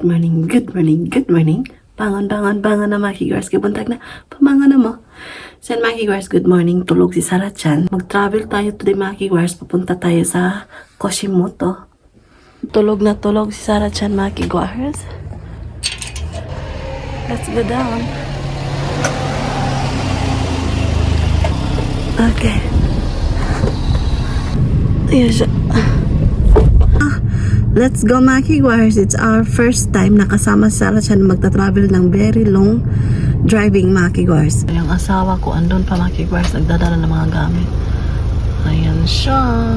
morning, good morning, good morning. Bangon na mga kigwars. Kabuntag na, pamangon na mo. Sen mga kigwars, good morning. Tulog si Sarah Chan. Mag-travel tayo today mga kigwars. Papunta tayo sa Koshimoto. Tulog na tulog si Sarah Chan mga kigwars. Let's go down. Okay. Yes. Let's go mga kigwars. It's our first time nakasama si Sarah Chan magta-travel ng very long driving mga kigwars. Yung asawa ko andun pa mga kigwars, nagdadala ng mga gamit. Ayan siya.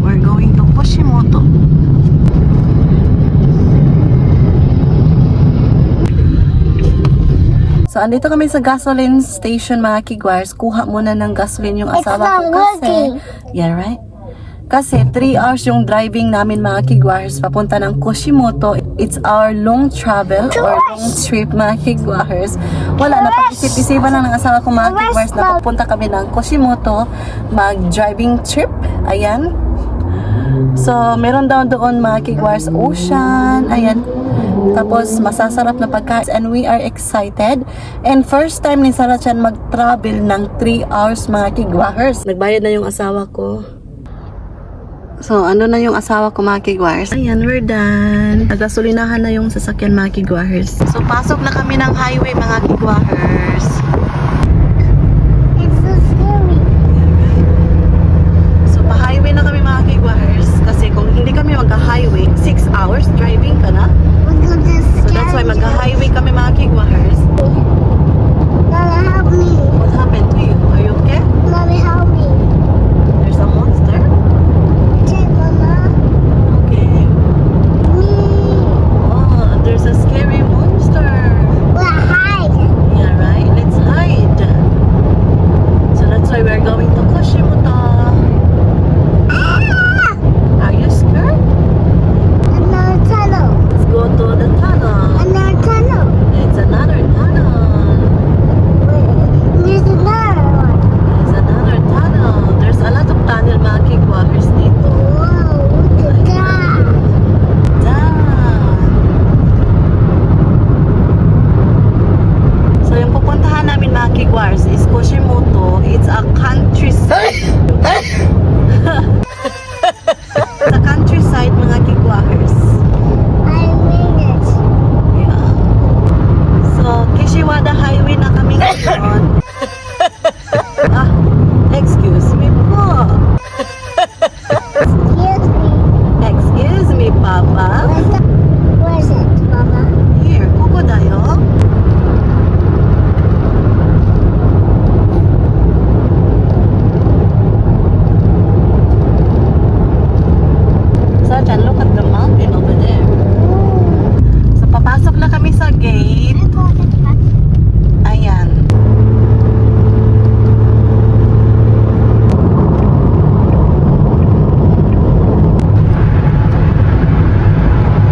We're going to Koshimoto. So, andito kami sa gasoline station mga kigwars. Kuha muna ng gasoline yung asawa ko kasi... Yeah, right? Kasi 3 hours yung driving namin mga kigwars papunta ng Koshimoto. It's our long travel or long trip mga kigwars. Wala na, pag-isip-isipan lang ng asawa ko mga kigwars na papunta kami ng Koshimoto mag-driving trip. Ayan. So, meron daw doon mga kigwars ocean. Ayan. Tapos, masasarap na pagkain. And we are excited. And first time ni Sarah Chan mag-travel ng 3 hours mga kigwars. Nagbayad na yung asawa ko. So, ano na yung asawa ko mga kigwars? Ayan, we're done. Nagasolinahan na yung sasakyan mga kigwars. So, pasok na kami ng highway mga kigwars. It's so scary. So, pa-highway na kami mga kigwars. Kasi kung hindi kami mag-highway, 6 hours driving ka na. So, that's why mag-highway kami mga kigwars. Mommy, help me. What happened to you? Are you okay? Mommy, help me. There's a monster? Okay, Mama. Okay. Me. Oh, there's a scary monster. We'll hide. Yeah, right? Let's hide. So that's why we're going to Koshimoto. Ah! Are you scared? Another tunnel. Let's go to the tunnel. Another tunnel. It's another tunnel. There's another one. There's another tunnel. There's a lot of tunnel mga kigwars dito. Whoa, look at that. Down. So yung pupuntahan namin mga kigwars is Koshimoto. It's a countryside. It's a countryside mga kigwars. I made it. Yeah. So, Kishiwada Highway na kami ngayon. Ah, excuse me po. Excuse me. Excuse me, Papa. Where's it, Mama? Here, Kukodayo. Sajan, look at the mountain over there. So, papasok na kami sa gate. Ayan.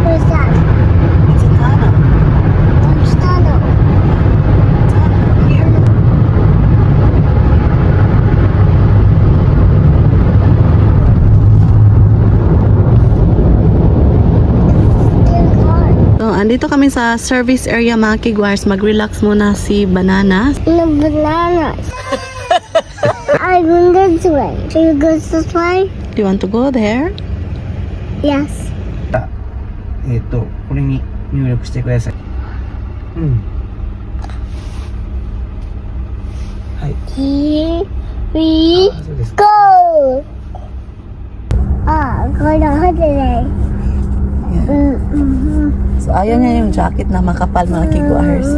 Where's that? It's a tunnel. Where's tunnel? Tunnel here. Still hard. So, andito kami sa service area mga kigwars. Mag-relax muna si Banana. No bananas. I go this way. Should you go this way? Do you want to go there? Yes. これに入力してください。うん。はい。 Here we そうです。 go. Ah, go down today. So, ayaw niya yung jacket na makapal mga kigwars.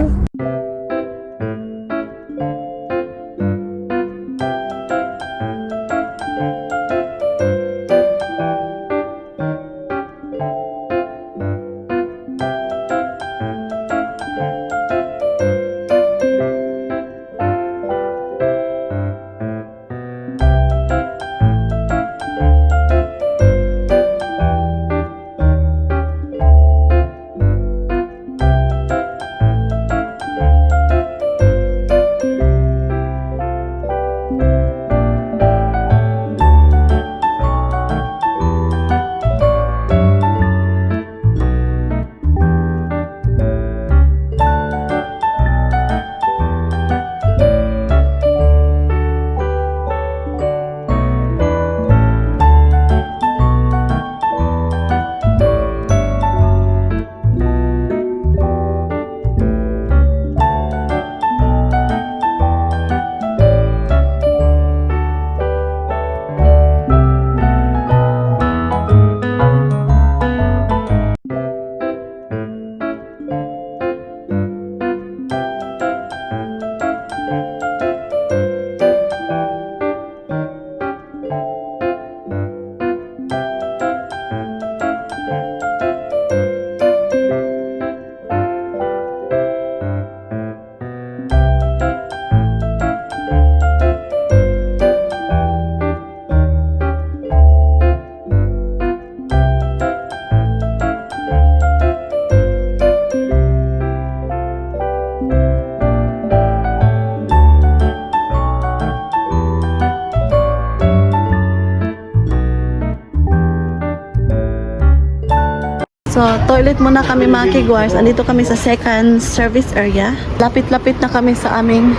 Mag-toilet muna kami mga kigwars. Andito kami sa second service area. Lapit-lapit na kami sa aming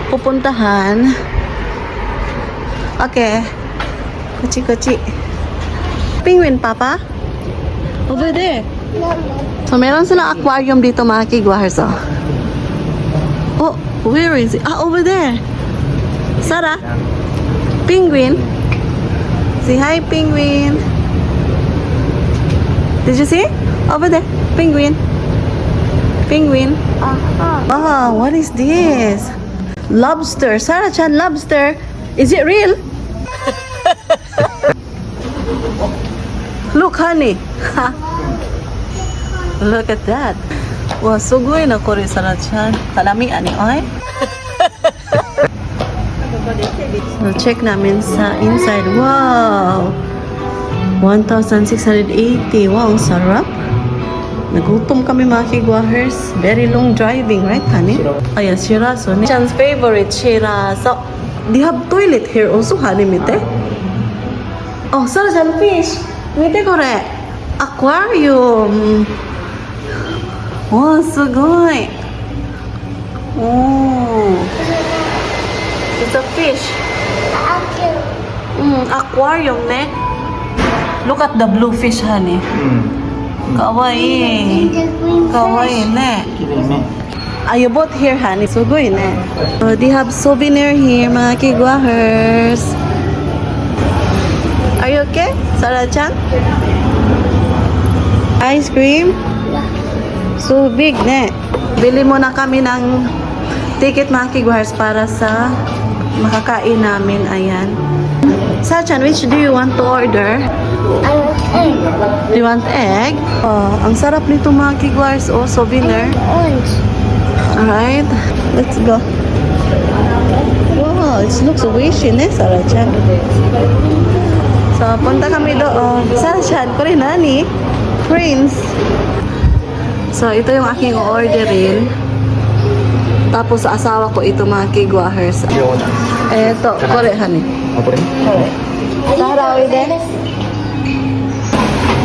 pupuntahan. Okay. Kuchi-kuchi. Penguin, Papa? Over there. So, meron silang aquarium dito mga kigwars. Oh, where is it? Ah, over there. Sarah? Penguin? Say hi, penguin. Did you see? Over there. Penguin. Penguin. Oh, what is this? Lobster. Sarah Chan, lobster. Is it real? Look, honey. Look at that. Wow, sugoy na ko rin Sarah Chan. Kalami, ani, oy? So, check namin sa inside. Wow! 1,680. Wow, ang sarap. Nagutom kami mga kigwahers. Very long driving, right, honey? Ayan, shiraso. Chan's favorite, shiraso. They have toilet here also, honey, mite? Oh, Sarah Chan, fish. Mite kore. Aquarium. Wow, sugoy. Oh. It's a fish. Aquarium, ne? Look at the blue fish, honey. Kawaii. Kawaii, ne? 綺麗ね。 Are you both here, honey? Sugoy, ne? Oh, they have souvenir here, mga kigwahers. Are you okay, Sarah-chan? Ice cream? So big, ne? Bili muna kami ng ticket, mga kigwahers, para sa makakain namin. Ayan. Sarah-chan, which do you want to order? I want egg. Do you want egg? Oh, ang sarap nito mga kigwars. Oh, souvenir. Orange. Alright, let's go. Wow, it looks wishy, ne, Sarah-chan? So, punta kami doon. Sarah-chan, ko rin, nani? Prince. So, ito yung aking orderin. Tapos, sa asawa ko ito mga kigwahers. 両だ。 Eto, kore, honey. あ、これ Kore. Sarah, oide.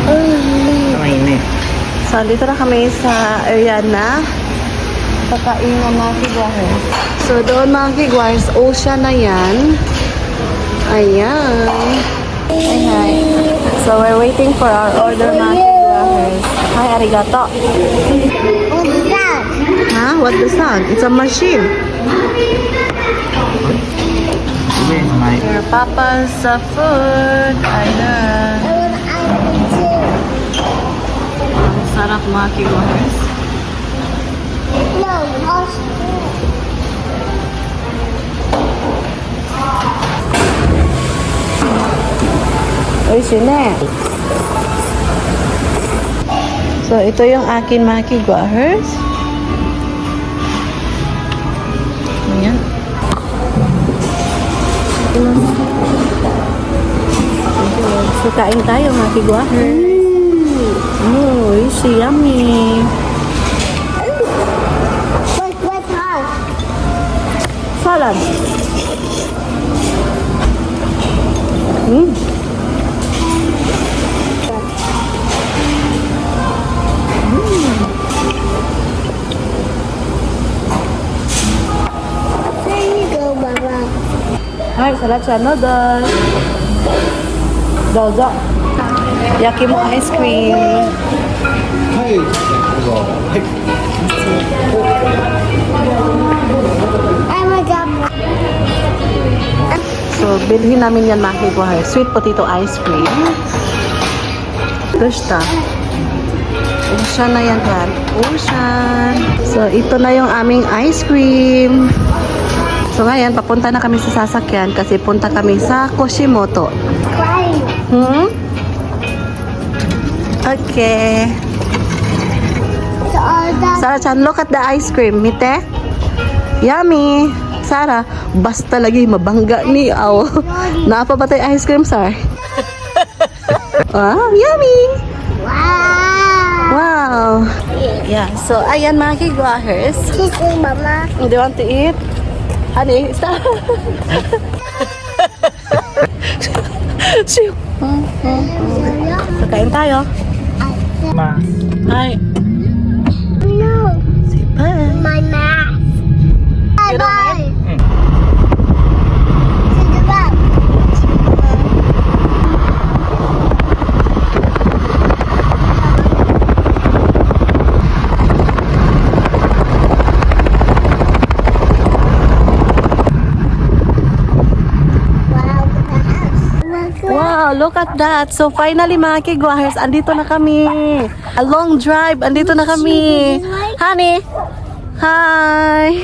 かわいいね。 So, dito na kami sa area na kakainan mga kigwahers. So, doon mga kigwahers, ocean na yan. Ayan. Hi. So, we're waiting for our order mga kigwahers. Hi, arigato. What's that? Huh? What the sound? It's a machine. すげえうまい。 Your papa's food. Ayan. I want ice too. Ang sarap mga kigwahers. No, us too. Oishine. So, ito yung akin mga kigwahers. Ayan. So, kain tayo mga kigwahers. Oh, oishi, yummy. What's hot? Salad. There you go, Baba. Hi, sarap sa noodle. Dozo. Yaki mo ice cream. はい。どうぞ。はい。 I'm a double. So, bilhin namin yan mga kigwahers. Sweet potato ice cream. Gusta. Ocean na yan, Han. Ocean. So, ito na yung aming ice cream. So, ngayon, papunta na kami sa sasakyan kasi punta kami sa Koshimoto. Aquarium. Okay. So all that. Sarah-chan, look at the ice cream. Mite? Yummy. Sarah, basta lagi mabangga ni aw. Napa ba tayo ice cream, Sar? Wow, yummy. Wow. Wow. Yeah, so ayan mga kigwahers. Kiss me, Mama. Do you want to eat? Honey, stop. So, kain tayo. Mas. Hi. No. Say bye. My mask. Bye You don't bye. Mm. To the back. Wow, look at that. So finally mga kigwahers, andito na kami. A long drive, andito na kami. Honey. Hi.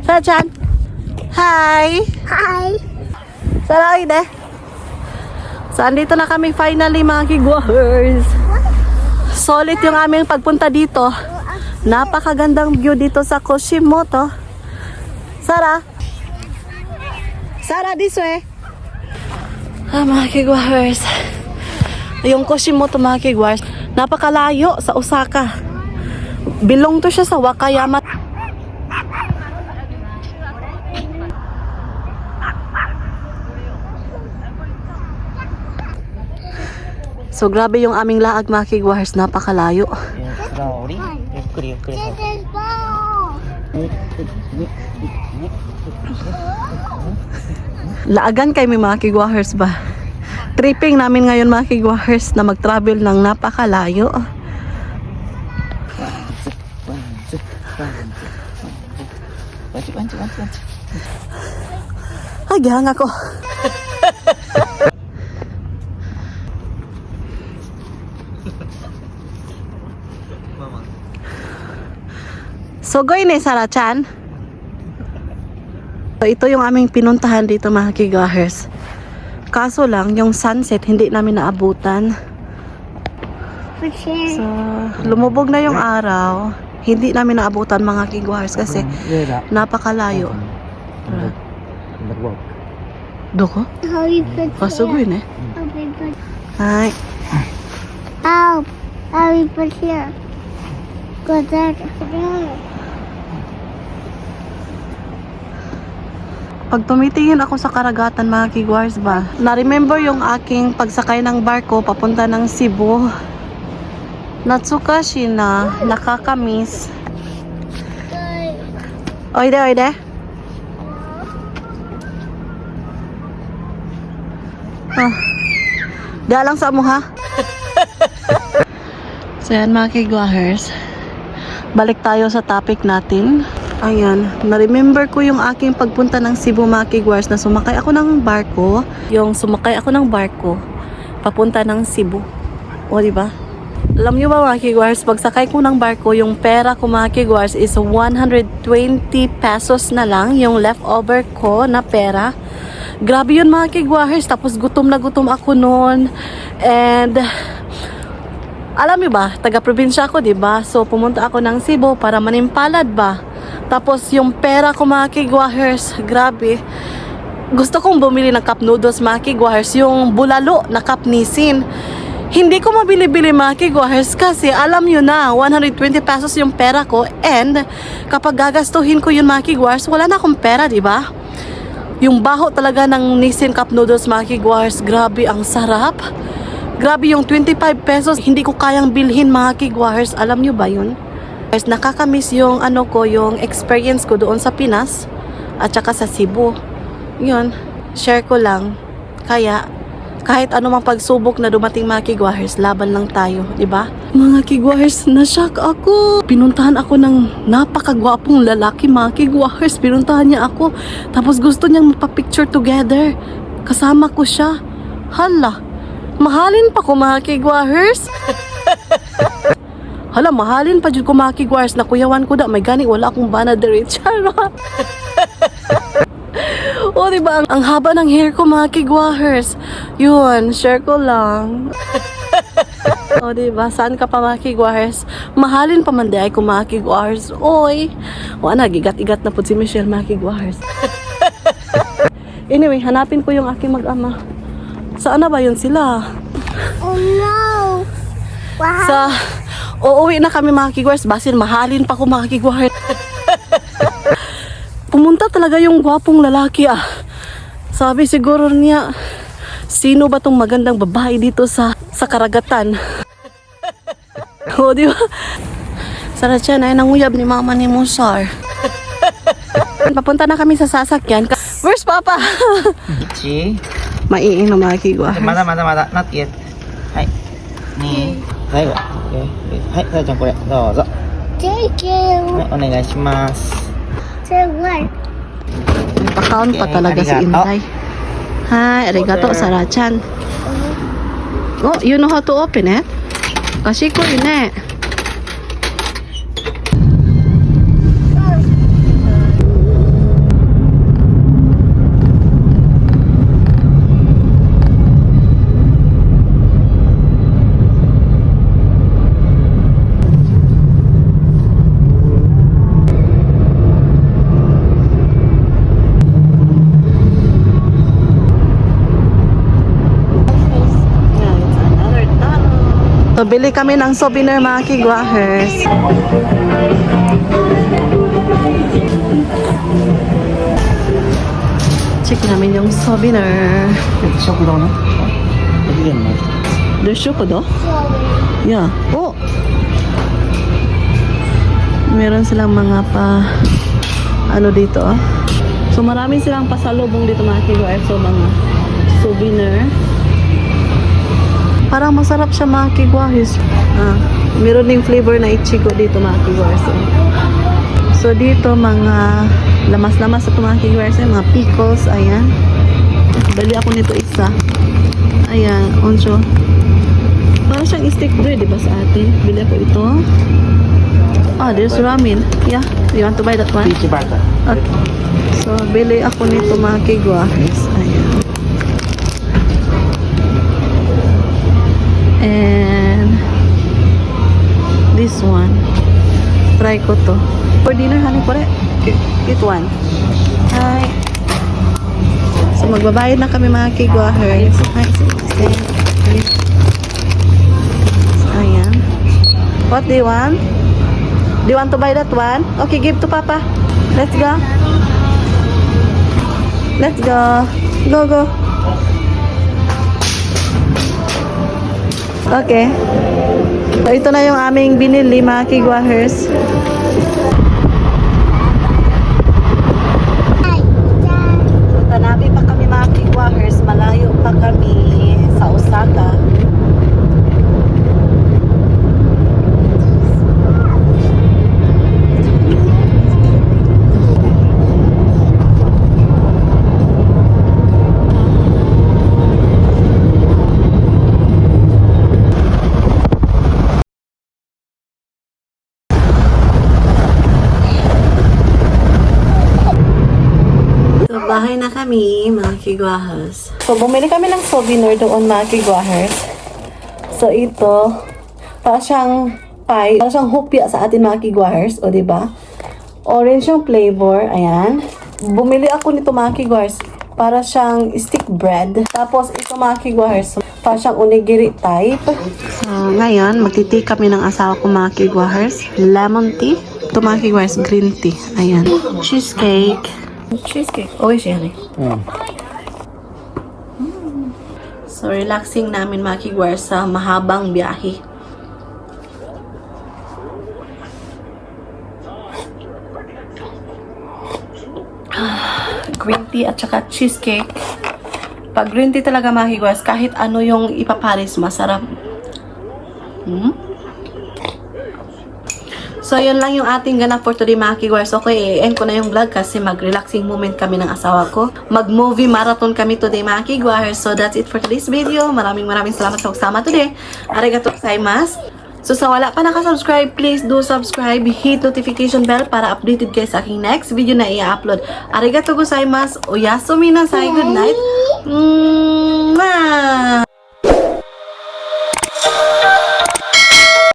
Sachan. Hi. Hi. Saray de. So andito na kami finally mga kigwahers. Solid yung aming pagpunta dito. Napakagandang view dito sa Koshimoto. Sara. Sara, this way. Mga kigwahers. Yung Koshimoto mga kigwahers, napakalayo sa Osaka. Belong to siya sa Wakayama. So grabe yung aming laag mga kigwahers, napakalayo. Slowly. ゆっくりゆっくり。 This is ball. Laagan kay may mga kigwahers ba? Tripping namin ngayon mga kigwahers na mag-travel ng napakalayo. Ay, gihang ako. So, goy ni Sarachan. So, ito yung aming pinuntahan dito mga kigwahers. Kaso lang, yung sunset hindi namin naabutan. So, lumubog na yung araw. Hindi namin naabutan mga kigwahers kasi napakalayo. Doko? How you put Kasugoy here? eh. How we put? Ay. How we put here? Go there. Pag tumitingin ako sa karagatan mga kigwahers ba, na-remember yung aking pagsakay ng barko papunta ng Cebu. Natsukashi na, nakakamiss. Oide, oide. Diyan lang sa mo ha. So yan mga kigwahers, balik tayo sa topic natin. Ayan, na-remember ko yung aking pagpunta ng Cebu mga kigwahers na sumakay ako ng barko. Yung sumakay ako ng barko papunta ng Cebu. O diba? Alam nyo ba mga kigwahers, pagsakay ko ng barko, yung pera ko mga kigwahers is 120 pesos na lang yung leftover ko na pera. Grabe yun mga kigwahers, tapos gutom na gutom ako noon. And alam nyo ba, taga-probinsya ako, diba? So pumunta ako ng Cebu para manimpalad ba. Tapos yung pera ko mga kigwahers, grabe. Gusto kong bumili ng cup noodles mga kigwahers, yung bulalo na cup Nissin. Hindi ko mabili-bili mga kigwahers kasi alam nyo na, 120 pesos yung pera ko. And kapag gagastuhin ko yun mga kigwahers, wala na akong pera, diba? Yung baho talaga ng Nissin cup noodles mga kigwahers, grabe ang sarap. Grabe yung 25 pesos, hindi ko kayang bilhin mga kigwahers. Alam nyo ba yun? Guys, nakakamiss yung yung experience ko doon sa Pinas at saka sa Cebu. Yun, share ko lang. Kaya, kahit anumang pagsubok na dumating mga kigwahers, laban lang tayo, di ba? Mga kigwahers, na-shock ako. Pinuntahan ako ng napakagwapong lalaki mga kigwahers. Pinuntahan niya ako. Tapos gusto niyang magpa-picture together. Kasama ko siya. Hala, mahalin pa ko mga kigwahers. Hala, mahalin pa dyan ko mga kigwahers na kuyawan ko da. May gani, wala akong bana dere. Charot. O, diba? Ang haba ng hair ko mga kigwahers. Yun, share ko lang. O, diba? Saan ka pa mga kigwahers? Mahalin pa man di ay ko mga kigwahers. Oy. O, gigat-igat na po si Michelle mga kigwahers. Anyway, hanapin ko yung aking mag-ama. Saan na ba yun sila? Oh no! Wow! Sa uuwi na kami mga kigwahers, basin mahalin pa ko mga kigwahers. Pumunta talaga yung gwapong lalaki ah. Sabi siguro niya, sino ba tong magandang babae dito sa karagatan? O, di ba? Sarachan ay nanguyab ni mama ni Musar. Papunta na kami sa sasakyan. Where's Papa? 1、Maiinom mga kigwa.まだまだまだ、not yet。はい。2、最後。はい、さやちゃんこれ、どうぞ。 Thank you. はい、お願いします。 Say what? Nagpa-count pa Okay, talaga si arigato. Inday. Hi, arigato, Sarachan. Oh, you know how to open it? Kasi ko yun eh. So, bili kami ng souvenir mga kigwahers. Check namin yung souvenir. 食堂ね。おひげのね。 There's chocolate? Yeah. Oh! Meron silang mga ano dito, oh. So, marami silang pasalubong dito mga kigwahers. So, mga souvenir. Parang masarap siya mga kigwahis. Meron ding flavor na ichigo dito mga kigwahis. So dito mga lamas-lamas sa mga kigwahis. Mga pickles. Ayan. Bali ako nito isa. Ayan. Onso. Parang siyang stick bread diba sa atin. Bili ako ito. There's ramen. Yeah. You want to buy that one? ピーチバーガー。 Okay. So bili ako nito mga kigwahis. Ayan. And this one. Try ko to. For dinner, honey, kore. Eat one. Hi. So, magbabayad na kami mga kigwahers. Hi. Ayan. What do you want? Do you want to buy that one? Okay, give to Papa. Let's go. Let's go. Go, go. Okay. So, ito na yung aming binili, mga kigwahers. Tanabi pa kami, mga kigwahers. Malayo pa kami sa Osaka. So, bahay na kami, mga kigwahers. So, bumili kami ng souvenir doon, mga kigwahers. So, ito, para siyang pie, para siyang hopya sa atin, mga kigwahers. O, diba? Orange yung flavor. Ayan. Bumili ako nito, mga kigwahers. Para siyang stick bread. Tapos, ito, mga kigwahers, para siyang onigiri type. So, ngayon, magti-tea kami ng asawa ko, mga kigwahers. Lemon tea. Ito, mga kigwahers, green tea. Ayan. Cheesecake. Cheesecake. Oishi yan eh. So, relaxing namin mga kigwahers sa mahabang biyahe. Green tea at saka cheesecake. Pag green tea talaga mga kigwahers, kahit ano yung ipapares, masarap. So, yun lang yung ating ganap for today mga kigwahers. Okay, end ko na yung vlog kasi mag-relaxing moment kami ng asawa ko. Mag-movie marathon kami today mga kigwahers. So, that's it for today's video. Maraming salamat sa pagsama today. Arigatou gozaimasu. So, sa wala pa nakasubscribe, please do subscribe. Hit notification bell para updated kayo sa aking next video na i-upload. Arigatou gozaimasu. Oyasumi nasai. Good night. Mwah!